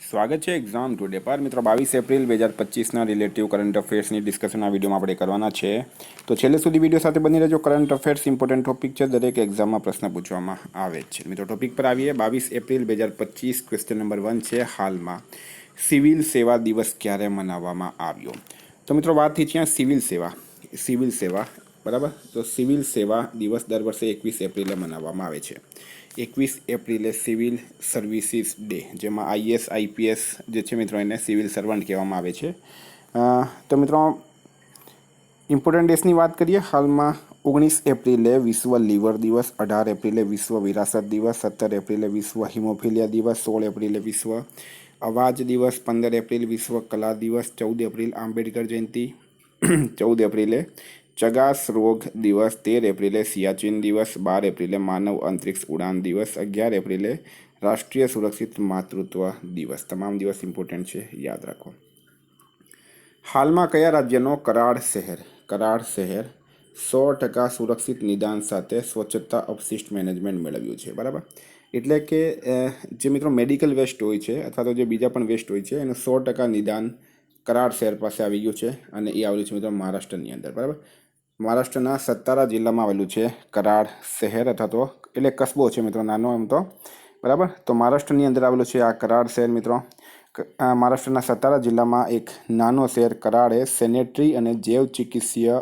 સ્વાગત છે exam today પર મિત્રો 22 એપ્રિલ 2025ના રિલેટિવ કરંટ અફેર્સની ડિસ્કશન આ વિડીયોમાં આપણે કરવાના છે. તો છેલ્લે સુધી વિડીયો સાથે બની રહેજો. કરંટ અફેર્સ ઇમ્પોર્ટન્ટ ટોપિક છે, દરેક એક્ઝામમાં પ્રશ્ન પૂછવામાં આવે છે. મિત્રો ટોપિક પર આવીએ. 22 એપ્રિલ 2025 ક્વેશ્ચન નંબર 1 છે, હાલમાં સિવિલ સેવા દિવસ ક્યારે મનાવવામાં આવ્યો? તો મિત્રો વાત થઈ છે સિવિલ સેવા બરાબર. તો સિવિલ સેવા દિવસ દર વર્ષે 21 એપ્રિલે મનાવવામાં આવે છે. 21 એપ્રિલે સિવિલ સર્વિસીસ ડે, જેમાં આઈએસ આઈપીએસ જે છે મિત્રો એને સિવિલ સર્વન્ટ કહેવામાં આવે છે. તો મિત્રો ઇમ્પોર્ટન્ટ ડેસની વાત કરીએ. હાલમાં 19 એપ્રિલે વિશ્વ લીવર દિવસ, 18 એપ્રિલે વિશ્વ વિરાસત દિવસ, 17 એપ્રિલે વિશ્વ હિમોફિલિયા દિવસ, 16 એપ્રિલે વિશ્વ અવાજ દિવસ, 15 એપ્રિલ વિશ્વ કલા દિવસ, 14 એપ્રિલ આંબેડકર જયંતિ, 14 એપ્રિલે ચગાસ રોગ દિવસ, 13 એપ્રિલે સિયાચીન દિવસ, 12 એપ્રિલે માનવ અંતરિક્ષ ઉડાન દિવસ, 11 એપ્રિલે રાષ્ટ્રીય સુરક્ષિત માતૃત્વ દિવસ. તમામ દિવસ ઇમ્પોર્ટન્ટ છે, યાદ રાખો. હાલમાં કયા રાજ્યનો કરાડ શહેર 100% સુરક્ષિત નિદાન સાથે સ્વચ્છતા અવશિષ્ટ મેનેજમેન્ટ મેળવ્યું છે? બરાબર. એટલે કે જે મિત્રો મેડિકલ વેસ્ટ હોય છે અથવા તો જે બીજા પણ વેસ્ટ હોય છે એનું 100% નિદાન કરાડ શહેર પાસે આવી ગયું છે, અને એ આવેલું છે મિત્રો મહારાષ્ટ્રની અંદર. બરાબર. મહારાષ્ટ્રના સત્તારા જિલ્લામાં આવેલું છે કરાડ શહેર, અથવા તો એટલે કસ્બો છે મિત્રો, નાનો એમ તો. બરાબર. તો મહારાષ્ટ્રની અંદર આવેલું છે આ કરાડ શહેર મિત્રો. મહારાષ્ટ્રના સત્તારા જિલ્લામાં એક નાનો શહેર કરાડ એ સેનેટરી અને જૈવ ચિકિત્સીય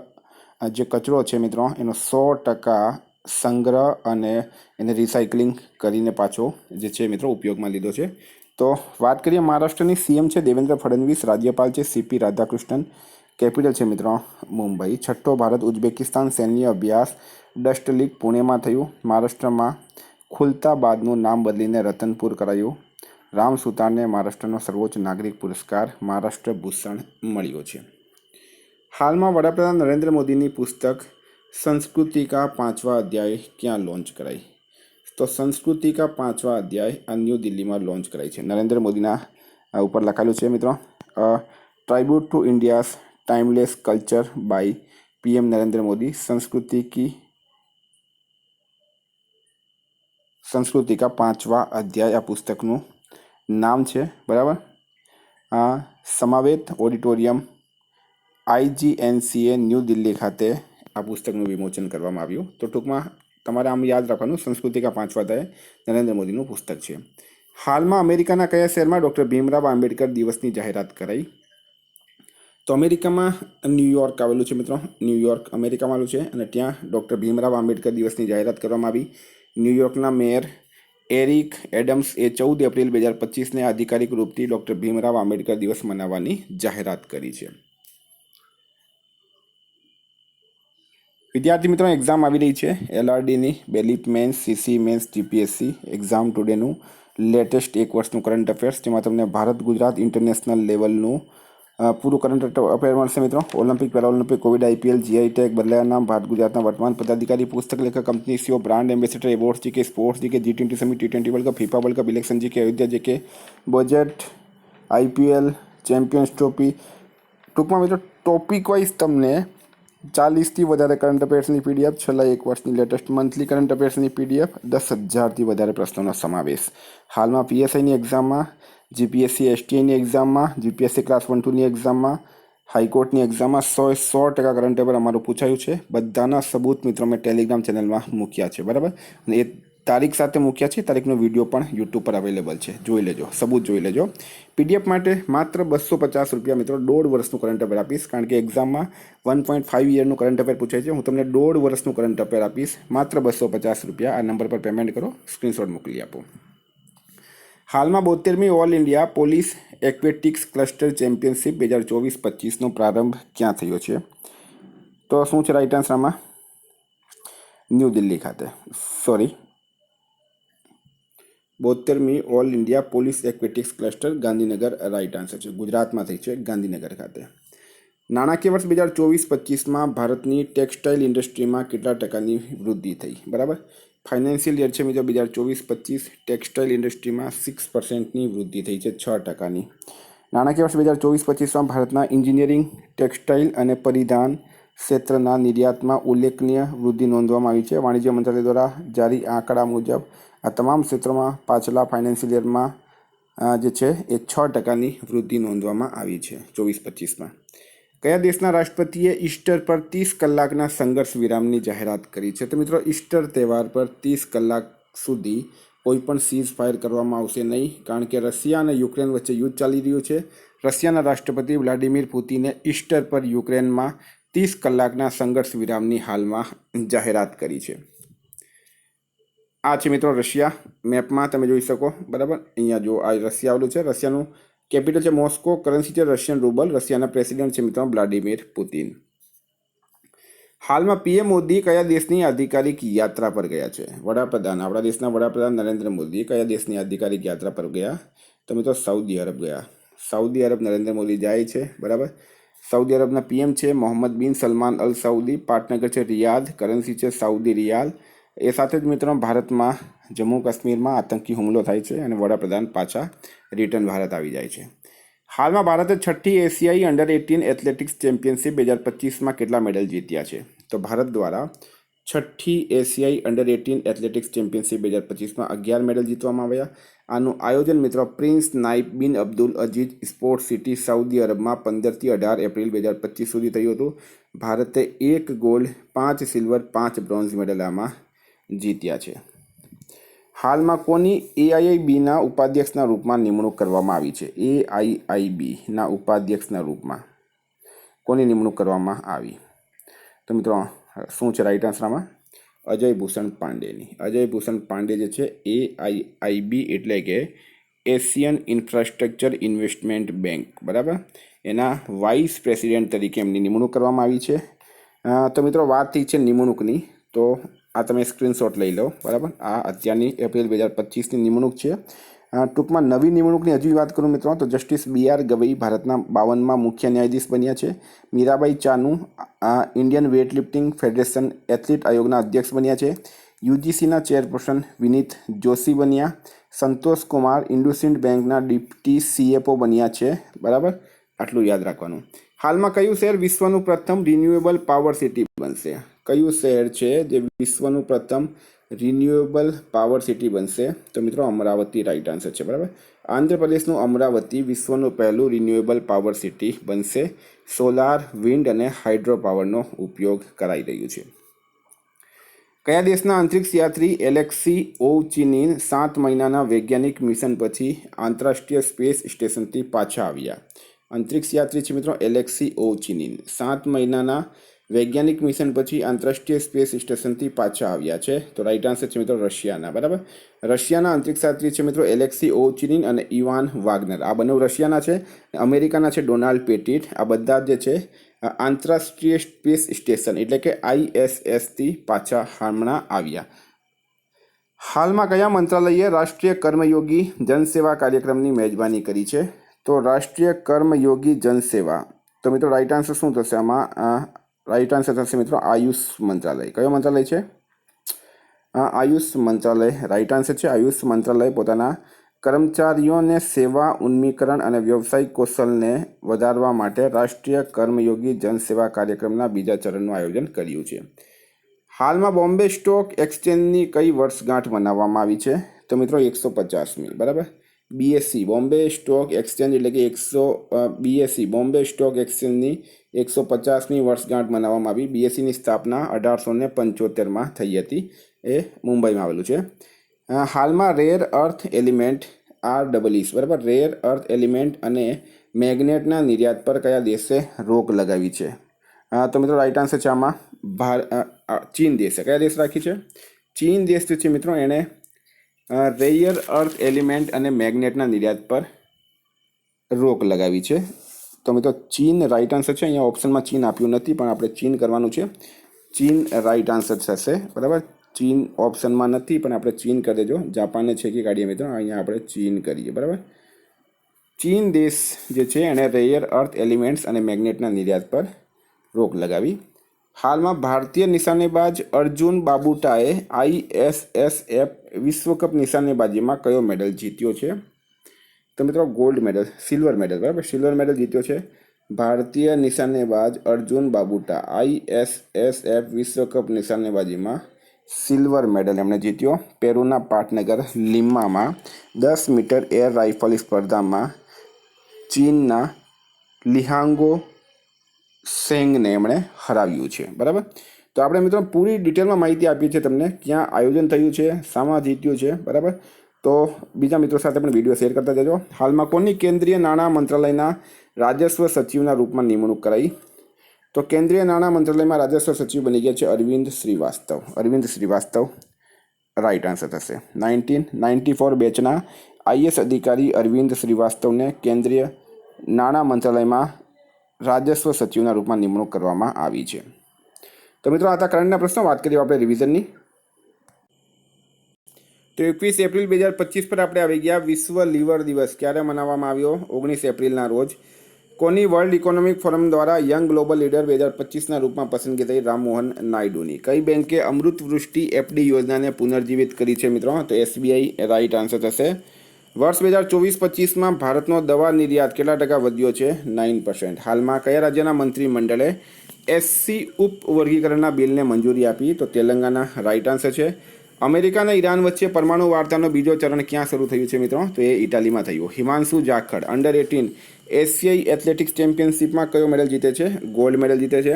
જે કચરો છે મિત્રો એનો 100% સંગ્રહ અને એને રિસાયકલિંગ કરીને પાછો જે છે મિત્રો ઉપયોગમાં લીધો છે. તો વાત કરીએ મહારાષ્ટ્રની સીએમ છે દેવેન્દ્ર ફડણવીસ, રાજ્યપાલ છે સીપી રાધાકૃષ્ણન, કેપિટલ છે મિત્રો મુંબઈ. છઠ્ઠો ભારત ઉઝબેકિસ્તાન સૈન્ય અભ્યાસ ડસ્ટ લીગ પુણેમાં થયું. મહારાષ્ટ્રમાં ખુલતાબાદનું નામ બદલીને રતનપુર કરાયું. રામ સુતારને મહારાષ્ટ્રનો સર્વોચ્ચ નાગરિક પુરસ્કાર મહારાષ્ટ્ર ભૂષણ મળ્યો છે. હાલમાં વડાપ્રધાન નરેન્દ્ર મોદીની પુસ્તક સંસ્કૃતિ કા 5વાં અધ્યાય ક્યાં લોન્ચ કરાઈ? તો સંસ્કૃતિ કા 5વાં અધ્યાય આ ન્યૂ દિલ્હીમાં લોન્ચ કરાઈ છે. નરેન્દ્ર મોદીના ઉપર લખાયેલું છે મિત્રો, tribute to India's timeless culture by PM Narendra Modi, संस्कृति का 5वां अध्याय आ पुस्तकનું નામ છે. બરાબર. સમાવેત ઓડિટોરિયમ IGNCA ન્યૂ દિલ્હી ખાતે આ પુસ્તકનું વિમોચન કરવામાં આવ્યું. તો ટૂંકમાં તમારે આમ યાદ રાખવાનું, સંસ્કૃતિ કા 5વાં અધ્યાય નરેન્દ્ર મોદીનું પુસ્તક છે. હાલમાં અમેરિકાના કયા શહેરમાં ડૉક્ટર ભીમરાવ આંબેડકર દિવસની જાહેરાત કરાઈ? તો અમેરિકામાં ન્યૂયોર્ક આવેલું છે મિત્રો. ન્યૂયોર્ક અમેરિકામાં આવેલું છે, અને ત્યાં ડૉક્ટર ભીમરાવ આંબેડકર દિવસની જાહેરાત કરવામાં આવી. ન્યૂયોર્કના મેયર એરિક એડમ્સ એ 14 એપ્રિલ 2025ને આધિકારિક રૂપથી ડૉક્ટર ભીમરાવ આંબેડકર દિવસ મનાવવાની જાહેરાત કરી છે. વિદ્યાર્થી મિત્રો એક્ઝામ આવી રહી છે LRDની, બેલીપ mains, CC mains, GPSC exam ટુડેનું લેટેસ્ટ 1 વર્ષનું કરંટ અફેર્સ, જેમાં તમને ભારત ગુજરાત ઇન્ટરનેશનલ લેવલનું પૂરું કરંટ અફેર મળશે મિત્રો. Olympic, Paralympic, Covid, IPL, GI tag, બદલાયા નામ, ભારત ગુજરાતના વર્તમાન પદાધિકારી, પુસ્તક લેખક, company CEO, brand ambassador, award GK, sports GK, G20 summit, T20 world cup, FIFA world cup, election GK, Ayodhya GK, budget, IPL, champions trophy. ટૂંકમાં મિત્રો ટોપિક વાઇઝ તમને 40થી વધારે કરંટ અફેર્સની PDF, છેલ્લા 1 વર્ષની લેટેસ્ટ મંથલી કરંટ અફેર્સની PDF, 10,000થી વધારે પ્રશ્નોનો સમાવેશ. હાલમાં PSIની એક્ઝામમાં, GPSC STIની એક્ઝામમાં, GPSC ક્લાસ 1-2ની એક્ઝામમાં, હાઈકોર્ટની એક્ઝામમાં 100% કરંટ અફેર અમારું પૂછાયું છે. બધાના સબૂત મિત્રો મેં ટેલિગ્રામ ચેનલમાં મૂક્યા છે. બરાબર. અને એ તારીખ સાથે મૂક્યા છે. તારીખનો વિડીયો પણ યુટ્યુબ પર અવેલેબલ છે, જોઈ લેજો, સબૂત જોઈ લેજો. PDF માટે માત્ર 250 રૂપિયા મિત્રો 1.5 વર્ષનું કરંટ અફેર આપીશ, કારણ કે એક્ઝામમાં 1.5 યરનું કરંટ અફેર પૂછાય છે. હું તમને 1.5 વર્ષનું કરંટ અફેર આપીશ, માત્ર 250 રૂપિયા. આ નંબર પર પેમેન્ટ કરો, સ્ક્રીનશોટ મોકલી આપો. હાલમાં 72મી all India police aquatics cluster championship 2024-25નો પ્રારંભ ક્યાં થયો છે? તો શું છે રાઈટ આન્સર આમાં? ન્યૂ દિલ્હી ખાતે. 72મી all India police aquatics cluster Gandhinagar right answer છે. ગુજરાતમાં થઈ છે, ગાંધીનગર ખાતે. નાણાકીય વર્ષ 2024-25માં ભારતની ટેક્સટાઇલ ઇન્ડસ્ટ્રીમાં કેટલા ટકાની વૃદ્ધિ થઈ? બરાબર. ફાઇનાન્શિયલ યર છે મિત્રો 2024-25, ટેક્સટાઇલ ઇન્ડસ્ટ્રીમાં 6%ની વૃદ્ધિ થઈ છે, 6%ની. નાણાકીય વર્ષ 2024-25માં ભારતના એન્જિનિયરિંગ, ટેક્સટાઇલ અને પરિધાન ક્ષેત્રના નિર્યાતમાં ઉલ્લેખનીય વૃદ્ધિ નોંધવામાં આવી છે. વાણિજ્ય મંત્રાલય દ્વારા જારી આંકડા મુજબ આ તમામ ક્ષેત્રોમાં પાછલા ફાઇનાન્શિયલ યરમાં જે છે એ 6% વૃદ્ધિ નોંધવામાં આવી છે 24-25માં. કયા દેશના રાષ્ટ્રપતિએ ઈસ્ટર પર 30 કલાકના સંઘર્ષ વિરામની જાહેરાત કરી છે? તો મિત્રો ઈસ્ટર તહેવાર પર 30 કલાક સુધી કોઈ પણ સીઝ ફાયર કરવામાં આવશે નહીં, કારણ કે રશિયા અને યુક્રેન વચ્ચે યુદ્ધ ચાલી રહ્યું છે. રશિયાના રાષ્ટ્રપતિ વ્લાડિમીર પુતિને ઈસ્ટર પર યુક્રેનમાં 30 કલાકના સંઘર્ષ વિરામની હાલમાં જાહેરાત કરી છે. આ છે મિત્રો રશિયા, મેપમાં તમે જોઈ શકો, બરાબર. અહીંયા જો આ રશિયા આવેલું છે. રશિયાનું કેપિટલ છે મોસ્કો, કરન્સી છે રશિયન રૂબલ, રશિયાના પ્રેસિડેન્ટ છે મિત્રો વ્લાડિમીર પુતિન. હાલમાં પીએમ મોદી કયા દેશની આધિકારિક યાત્રા પર ગયા છે? વડાપ્રધાન, આપણા દેશના વડાપ્રધાન નરેન્દ્ર મોદી કયા દેશની આધિકારિક યાત્રા પર ગયા? તો મિત્રો સાઉદી અરબ ગયા. સાઉદી અરબ નરેન્દ્ર મોદી જાય છે, બરાબર. સાઉદી અરબના પીએમ છે મોહમ્મદ બિન સલમાન અલ સાઉદી, પાટનગર છે રિયાદ, કરન્સી છે સાઉદી રિયાલ. એ સાથે જ મિત્રો ભારતમાં જમ્મુ કાશ્મીરમાં આતંકી હુમલો થાય છે અને વડાપ્રધાન પાછા રિટર્ન ભારત આવી જાય છે. હાલમાં ભારતે 6ઠ્ઠી એશિયાઈ અંડર 18 એથ્લેટિક્સ ચેમ્પિયનશિપ 2025માં કેટલા મેડલ જીત્યા છે? તો ભારત દ્વારા 6ઠ્ઠી એશિયાઈ અંડર 18 એથ્લેટિક્સ ચેમ્પિયનશિપ 2025માં 11 મેડલ જીતવામાં આવ્યા. આનું આયોજન મિત્રો prince Naif bin Abdul Aziz sports city Saudi અરબમાં 15થી 18 એપ્રિલ 2025 સુધી થયું હતું. ભારતે 1 ગોલ્ડ, 5 સિલ્વર, 5 બ્રોન્ઝ મેડલ આમાં જીત્યા છે. હાલમાં કોની AIIBના ઉપાધ્યક્ષના રૂપમાં નિમણૂક કરવામાં આવી છે? AIIBના ઉપાધ્યક્ષના રૂપમાં કોની નિમણૂક કરવામાં આવી? તો મિત્રો શું છે રાઈટ આન્સરમાં? અજય ભૂષણ પાંડેની. અજય ભૂષણ પાંડે જે છે AIIB એટલે કે એશિયન ઇન્ફ્રાસ્ટ્રક્ચર ઇન્વેસ્ટમેન્ટ બેંક, બરાબર, એના વાઇસ પ્રેસિડેન્ટ તરીકે એમની નિમણૂક કરવામાં આવી છે. તો મિત્રો વાત થઈ છે નિમણૂકની, તો આ તમે સ્ક્રીનશોટ લઈ લો, બરાબર. આ અત્યારની એપ્રિલ 2025ની નિમણૂક છે. ટૂંકમાં નવી નિમણૂકની હજી વાત કરું મિત્રો તો જસ્ટિસ BR ગવઈ ભારતના 52માં મુખ્ય ન્યાયાધીશ બન્યા છે. Mirabai Chanu Indian weightlifting federation athlete આયોગના અધ્યક્ષ બન્યા છે. UGCના ચેરપર્સન વિનીત જોશી બન્યા. સંતોષ કુમાર ઇન્ડસઇન્ડ બેંકના ડિપ્ટી CFO બન્યા છે, બરાબર. આટલું યાદ રાખવાનું. હાલમાં કયું શહેર વિશ્વનું પ્રથમ રિન્યુએબલ પાવર સિટી બનશે? કયું શહેર છે જે વિશ્વનું પ્રથમ રિન્યુએબલ પાવર સિટી બનશે? તો મિત્રો અમરાવતી રાઈટ આન્સર છે, બરાબર. આંધ્રપ્રદેશનું અમરાવતી વિશ્વનું પહેલું રિન્યુએબલ પાવર સિટી બનશે. સોલાર, વિન્ડ અને હાઇડ્રો પાવરનો ઉપયોગ કરાઈ રહ્યું છે. કયા દેશના અંતરિક્ષ યાત્રી એલેક્સી ઓવચિનિન 7 મહિનાના વૈજ્ઞાનિક મિશન પછી આંતરરાષ્ટ્રીય સ્પેસ સ્ટેશનથી પાછા આવ્યા? અંતરિક્ષ યાત્રી છે મિત્રો એલેક્સી ઓવચિનિન 7 મહિનાના વૈજ્ઞાનિક મિશન પછી આંતરરાષ્ટ્રીય સ્પેસ સ્ટેશનથી પાછા આવ્યા છે. તો રાઈટ આન્સર છે મિત્રો રશિયાના, બરાબર. રશિયાના અંતરિક્ષ યાત્રી છે મિત્રો એલેક્સી ઓવચિનિન અને ઇવાન વાગ્નર. આ બંને રશિયાના છે. અમેરિકાના છે ડોનાલ્ડ પેટિટ. આ બધા જે છે આંતરરાષ્ટ્રીય સ્પેસ સ્ટેશન એટલે કે ISSથી પાછા હમણાં આવ્યા. હાલમાં કયા મંત્રાલયે રાષ્ટ્રીય કર્મયોગી જનસેવા કાર્યક્રમની મેજબાની કરી છે? તો રાષ્ટ્રીય કર્મયોગી જનસેવા. તો મિત્રો રાઈટ આન્સર શું થશે આમાં? રાઈટ આન્સર થશે મિત્રો આયુષ મંત્રાલય. કયો મંત્રાલય છે? આયુષ મંત્રાલય રાઈટ આન્સર છે. આયુષ મંત્રાલય પોતાના કર્મચારીઓને સેવા ઉન્મીકરણ અને વ્યવસાયિક કૌશલને વધારવા માટે રાષ્ટ્રીય કર્મયોગી જનસેવા કાર્યક્રમના બીજા ચરણનું આયોજન કર્યું છે. હાલમાં બોમ્બે સ્ટોક એક્સચેન્જની કઈ વર્ષગાંઠ મનાવવામાં આવી છે? તો મિત્રો 150મી, બરાબર. BSE બોમ્બે સ્ટોક એક્સચેન્જ એટલે કે BSE બોમ્બે સ્ટોક એક્સચેન્જની 150મી વર્ષગાંઠ મનાવવામાં આવી. BSEની સ્થાપના 1875માં થઈ હતી. એ મુંબઈમાં આવેલું છે. હાલમાં રેર અર્થ એલિમેન્ટ REEs, બરાબર, રેર અર્થ એલિમેન્ટ અને મેગ્નેટના નિર્યાત પર કયા દેશે રોક લગાવી છે? તો મિત્રો રાઈટ આન્સર છે આમાં ચીન દેશે. કયા દેશ રાખી છે? ચીન દેશ જે છે મિત્રો એણે રેયર અર્થ એલિમેન્ટ અને મેગ્નેટના નિર્યાત પર રોક લગાવી છે. તો મિત્રો ચીન રાઈટ આન્સર છે. અહીંયા ઓપ્શનમાં ચીન આપ્યું નથી પણ આપણે ચીન કરવાનું છે. ચીન રાઈટ આન્સર થશે, બરાબર. ચીન ઓપ્શનમાં નથી પણ આપણે ચીન કરી દેજો. જાપાનને છેકી કાઢીએ મિત્રો, અહીંયા આપણે ચીન કરીએ, બરાબર. ચીન દેશ જે છે એણે રેયર અર્થ એલિમેન્ટ્સ અને મેગ્નેટના નિર્યાત પર રોક લગાવી. હાલમાં ભારતીય નિશાનેબાજ અર્જુન બાબુટાએ ISSF વિશ્વકપ નિશાનેબાજીમાં કયો મેડલ જીત્યો છે? તો મિત્રો ગોલ્ડ મેડલ, સિલ્વર મેડલ, બરાબર, સિલ્વર મેડલ જીત્યો છે ભારતીય નિશાનેબાજ અર્જુન બાબુટા. ISSF વિશ્વકપ નિશાનેબાજીમાં સિલ્વર મેડલ એમણે જીત્યો. પેરુના પાટનગર લિમામાં 10 મીટર એર રાઇફલ સ્પર્ધામાં ચીનના લિહાંગો સેંગને એમણે હરાવ્યું છે. બરાબર. તો આપણે મિત્રો પૂરી ડિટેલમાં માહિતી આપી છે તમને, ક્યાં આયોજન થયું છે, શામાં જીત્યું છે. બરાબર. તો બીજા મિત્રો સાથે પણ વિડીયો શેર કરતા જજો. હાલમાં કોની કેન્દ્રીય નાણાં મંત્રાલયના રાજસ્વ સચિવના રૂપમાં નિમણૂક કરાઈ? તો કેન્દ્રીય નાણાં મંત્રાલયમાં રાજસ્વ સચિવ બની ગયા છે અરવિંદ શ્રીવાસ્તવ. અરવિંદ શ્રીવાસ્તવ રાઇટ આન્સર થશે. 1994 બેચના આઈએસ અધિકારી અરવિંદ શ્રીવાસ્તવને કેન્દ્રીય નાણાં મંત્રાલયમાં રાજસ્વ સચિવના રૂપમાં નિમણૂક કરવામાં આવી છે. તો મિત્રો આ હતા કરંટના પ્રશ્નો. વાત કરીએ આપણે રિવિઝનની. તો 21 એપ્રિલ 2025 પર આપણે આવી ગયા. વિશ્વ લીવર દિવસ ક્યારે મનાવવામાં આવ્યો? 19 એપ્રિલના રોજ. કોની વર્લ્ડ ઇકોનોમિક ફોરમ દ્વારા યંગ ગ્લોબલ લીડર 2025ના રૂપમાં પસંદગી થઈ? રામમોહન નાયડુની. કઈ બેંકે અમૃત વૃષ્ટિ એફડી યોજનાને પુનર્જીવિત કરી છે મિત્રો? તો એસબીઆઈ રાઇટ આન્સર થશે. વર્ષ 2024-25માં ભારતનો દવા નિર્યાત કેટલા ટકા વધ્યો છે? 9%. હાલમાં કયા રાજ્યના મંત્રીમંડળે એસસી ઉપવર્ગીકરણના બિલને મંજૂરી આપી? તો તેલંગાના રાઇટ આન્સર છે. અમેરિકા અને ઈરાન વચ્ચે પરમાણુ વાર્તાનો બીજો ચરણ ક્યાં શરૂ થયું છે મિત્રો? તો એ ઇટાલીમાં થયું. હિમાંશુ જાખડ અંડર 18 એશિયાઈ એથ્લેટિક્સ ચેમ્પિયનશિપમાં કયો મેડલ જીતે છે? ગોલ્ડ મેડલ જીતે છે.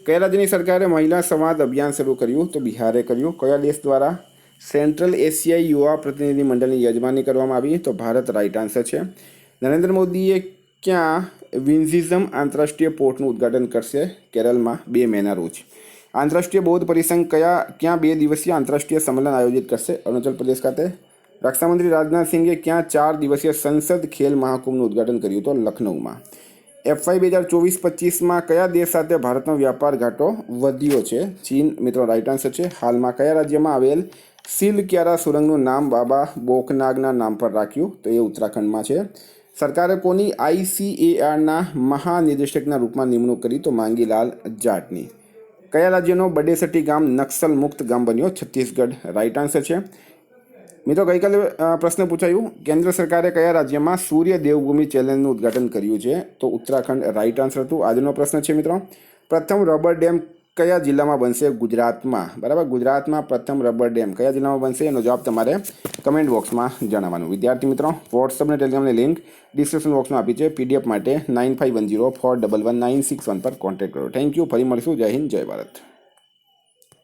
કયા રાજ્યની સરકારે મહિલા સંવાદ અભિયાન શરૂ કર્યું? તો બિહારે કર્યું. કયા દેશ દ્વારા સેન્ટ્રલ એશિયાઈ યુવા પ્રતિનિધિ મંડળની યજમાની કરવામાં આવી? તો ભારત રાઇટ આન્સર છે. નરેન્દ્ર મોદીએ ક્યાં વિન્ઝિઝમ આંતરરાષ્ટ્રીય પોર્ટનું ઉદ્ઘાટન કરશે? કેરળમાં 2 મેના રોજ. આંતરરાષ્ટ્રીય બૌદ્ધ પરિસંઘ ક્યાં 2 દિવસીય આંતરરાષ્ટ્રીય સંમેલન આયોજિત કરશે? અરુણાચલ પ્રદેશ ખાતે. રક્ષામંત્રી રાજનાથ સિંઘે ક્યાં 4 દિવસીય સંસદ ખેલ મહાકુંભનું ઉદ્ઘાટન કર્યું? તો લખનૌમાં. એફવાય 2024-25માં કયા દેશ સાથે ભારતનો વ્યાપાર ઘાટો વધ્યો છે? ચીન મિત્રો રાઇટ આન્સર છે. હાલમાં કયા રાજ્યમાં આવેલ સિલક્યારા સુરંગનું નામ બાબા બોકનાગના નામ પર રાખ્યું? તો એ ઉત્તરાખંડમાં છે. સરકારે કોની ICARના મહાનિદેશકના રૂપમાં નિમણૂક કરી? તો માંગીલાલ જાટની. કયા રાજ્યનો બડેસટી ગામ નક્સલ મુક્ત ગામ બન્યો? છત્તીસગઢ રાઇટ આન્સર છે. મિત્રો ગઈકાલે પ્રશ્ન પૂછાયું, કેન્દ્ર સરકારે કયા રાજ્યમાં સૂર્ય દેવભૂમિ ચેલેન્જનું ઉદ્ઘાટન કર્યું છે? તો ઉત્તરાખંડ રાઇટ આન્સર હતું. આજનો પ્રશ્ન છે મિત્રો, પ્રથમ રબર ડેમ કયા જિલ્લામાં બનશે? ગુજરાતમાં. બરાબર. ગુજરાતમાં પ્રથમ રબર ડેમ કયા જિલ્લામાં બનશે? એનો જવાબ તમારે કમેન્ટ બોક્સમાં જણાવવાનું. વિદ્યાર્થી મિત્રો વોટ્સઅપ અને ટેલિગ્રામની લિંક ડિસ્ક્રિપ્શન બોક્સમાં આપી છે. PDF માટે 9510411961 પર કોન્ટેક્ટ કરો. Thank you. ફરી મળીશું. જય હિન્દ, જય ભારત.